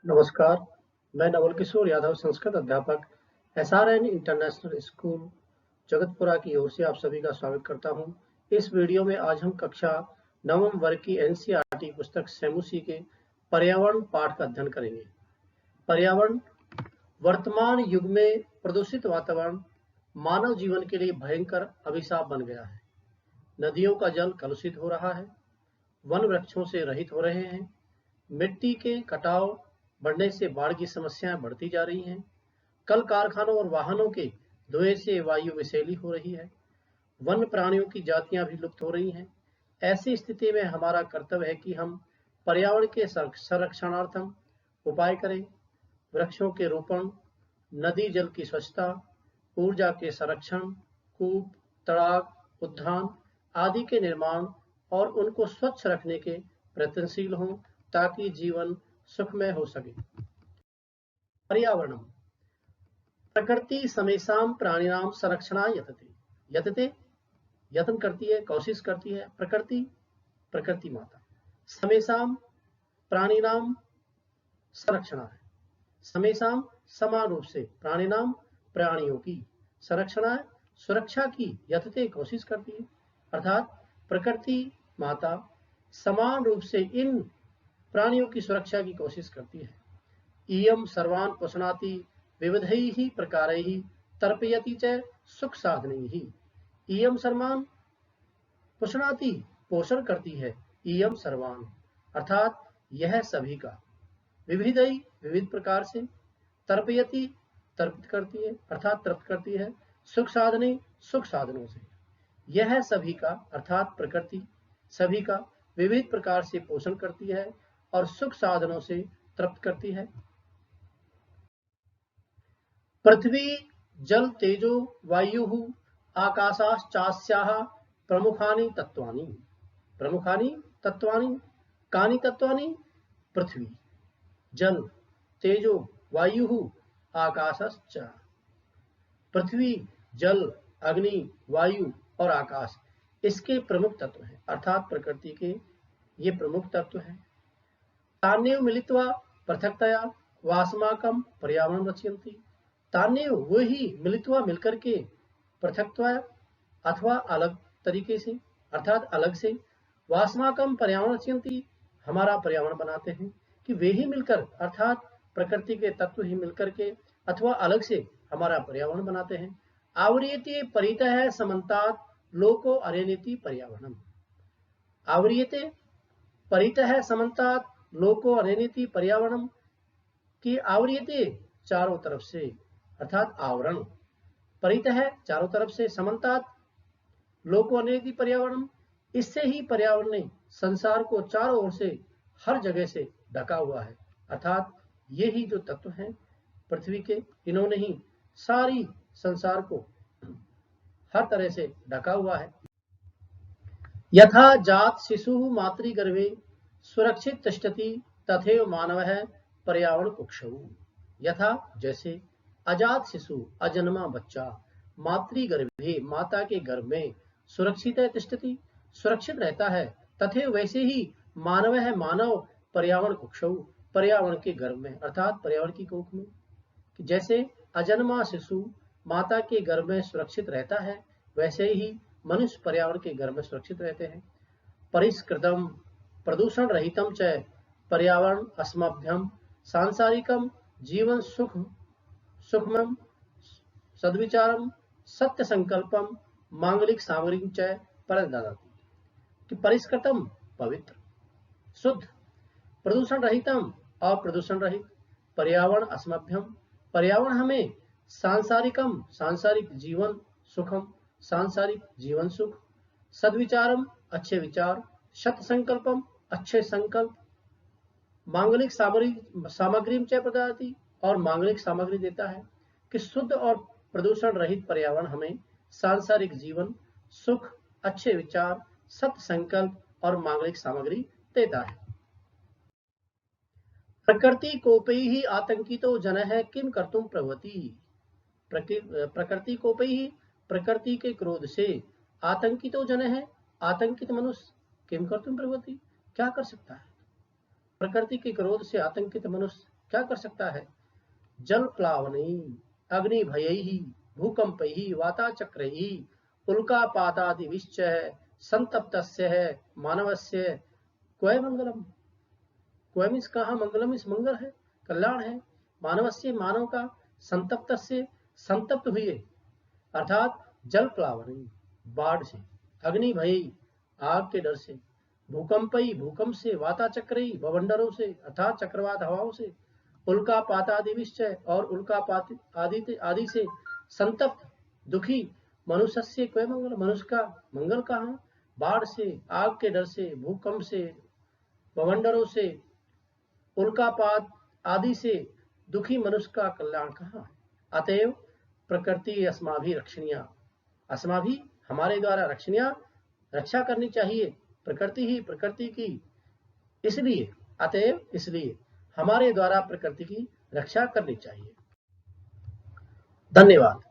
नमस्कार, मैं नवल किशोर यादव, संस्कृत अध्यापक, एसआरएन इंटरनेशनल स्कूल, जगतपुरा की ओर से आप सभी का स्वागत करता हूं। इस वीडियो में आज हम कक्षा 9वीं वर्ग की एनसीईआरटी पुस्तक सेमुसी के पर्यावरण पाठ का अध्ययन करेंगे। पर्यावरण वर्तमान युग में प्रदूषित वातावरण मानव जीवन के लिए भयंकर अभिशाप बन गया है। नदियों का जल कलुषित हो रहा है, वन वृक्षों से रहित हो रहे हैं, मिट्टी के कटाव बढ़ने से बाढ़ की समस्याएं बढ़ती जा रही हैं, कल कारखानों और वाहनों के धुएं से वायु विषैली हो रही है, वन प्राणियों की जातियां भी लुप्त हो रही हैं। ऐसी स्थिति में हमारा कर्तव्य है कि हम पर्यावरण के संरक्षणार्थम उपाय करें। वृक्षों के रोपण, नदी जल की स्वच्छता, ऊर्जा के संरक्षण, कूप, तड़ाग, उद्यान आदि के निर्माण और उनको स्वच्छ रखने के प्रयत्नशील हों ताकि जीवन सुखमय हो सके। पर्यावरणम प्रकृति समेषां प्राणिनां संरक्षणाय यतते यत्न करती है, कोशिश करती है। प्रकृति माता समेषां प्राणिनां संरक्षणाय, समेषां समान रूप से, प्राणिनां प्राणियों की, संरक्षणाय सुरक्षा की, यतते कोशिश करती है। अर्थात प्रकृति माता समान रूप से इन प्राणियों की सुरक्षा की कोशिश करती है। इयं सर्वान् पोषणाति विविधैः प्रकारैः तर्पयति च सुख साधनैः। इयं सर्वान् पोषणाति पोषण करती है, इयं सर्वान् अर्थात यह सभी का, विविधै विविध प्रकार से, तर्पयति तर्पित करती है अर्थात तृप्त करती है, सुख साधने सुख साधनों से। यह सभी का अर्थात प्रकृति सभी का विविध प्रकार से पोषण करती है और सुख साधनों से तृप्त करती है। पृथ्वी जल तेजो वायुः आकाशाश्चास्याः प्रमुखानि तत्वानि कानि तत्वानि? पृथ्वी जल तेजो वायुः आकाशश्च। पृथ्वी जल अग्नि वायु और आकाश इसके प्रमुख तत्व हैं अर्थात प्रकृति के ये प्रमुख तत्व हैं। तान्येव मिलित्वा पृथक्तया वास्माकं पर्यावरणं रचयन्ति। तान्येव वही मिलित्वा मिलकर के, पृथक्तया अथवा अलग तरीके से अर्थात अलग से, वास्माकं पर्यावरणं रचयन्ति हमारा पर्यावरण बनाते हैं। कि वे ही मिलकर अर्थात प्रकृति के तत्व ही मिलकर के अथवा अलग से हमारा पर्यावरण बनाते हैं। आवरीयते परितः समन्तात् लोको अरेनेति पर्यावरणम्। आवरीयते परितः समन्तात् लोको अरेनेति पर्यावरणम् की आवरीयते चारों तरफ से अर्थात आवरण, परितः चारों तरफ से, समन्तात् लोको अरेनेति पर्यावरणम् इससे ही पर्यावरण ने संसार को चारों ओर से हर जगह से ढका हुआ है अर्थात ये ही जो तत्व हैं पृथ्वी के, इन्होंने ही सारी संसार को हर तरह से ढका हुआ है। यथा जात शिशुः मातृगर्भे सुरक्षित तिष्ठति तथैव मानवः पर्यावरण कुक्षौ। यथा जैसे अजात शिशु अजन्मा बच्चा मातृगर्भे माता के गर्भ में सुरक्षित तिष्ठति सुरक्षित रहता है, तथैव वैसे ही मानवः मानव पर्यावरण कुक्षौ पर्यावरण के गर्भ में अर्थात पर्यावरण की कोख में। जैसे अजन्मा शिशु माता के गर्भ में सुरक्षित रहता है वैसे ही मनुष्य पर्यावरण के गर्भ में सुरक्षित रहते हैं। परिष्कृतम प्रदूषण रहितम च पर्यावरण अस्मभ्यम सांसारिकम जीवन सुखमम सद्विचारम सत्य संकल्पम मांगलिक सामग्री च प्रददाति। कि परिष्कृतम पवित्र शुद्ध, प्रदूषण रहितम अप्रदूषण रहित, पर्यावरण अस्मभ्यम पर्यावरण हमें, सांसारिकम सांसारिक जीवन सुखम सांसारिक जीवन सुख, सद्विचारम अच्छे विचार, सत्य संकल्पम अच्छे संकल्प, मांगलिक सामग्री च प्रददाति और मांगलिक सामग्री देता है। कि शुद्ध और प्रदूषण रहित पर्यावरण हमें सांसारिक जीवन सुख, अच्छे विचार, सत्य संकल्प और मांगलिक सामग्री देता है। प्रकृति कोपैः आतंकितो जनः किम कर्तुं प्रभवति। प्रकृति कोपैः प्रकृति के क्रोध से आतंकितो जनः आतंकित मनुष्य किम कर्तुं प्रभवति क्या कर सकता है। प्रकृति के क्रोध से आतंकित मनुष्य क्या कर सकता है? जल प्लावनैः, अग्नि भयैः, भूकंपैः, वाताचक्रैः, उल्कापातादिभिश्च संतप्तस्य मानवस्य क्वै मंगलम। क्वै मीन्स कहाँ, मंगलम इस मंगल है, कल्याण है, मानवस्य मानव का, संतप्त से संतप्त हुए, अर्थात जल प्लावनी बाढ़ से, अग्नि भय आग के डर से, भूकंपई भूकंप से, वाताचक्रई भवंडरों से अर्थात चक्रवात हवाओं से, उल्कापात आदि विश्चय और उल्कापात आदि से, संतप्त दुखी मनुष्य से क्वै मंगल, मनुष्य का मंगल कहाँ, बाढ़ से, आग के डर से, भूकंप से, भवंडरों से, उल्कापात आदि से दुखी मनुष्य का कल्याण कहाँ। अतएव प्रकृति अस्माभि रक्षणीय, अस्माभि हमारे द्वारा रक्षणीय, रक्षा करनी चाहिए, प्रकृति ही प्रकृति की, इसलिए अतएव इसलिए हमारे द्वारा प्रकृति की रक्षा करनी चाहिए। धन्यवाद।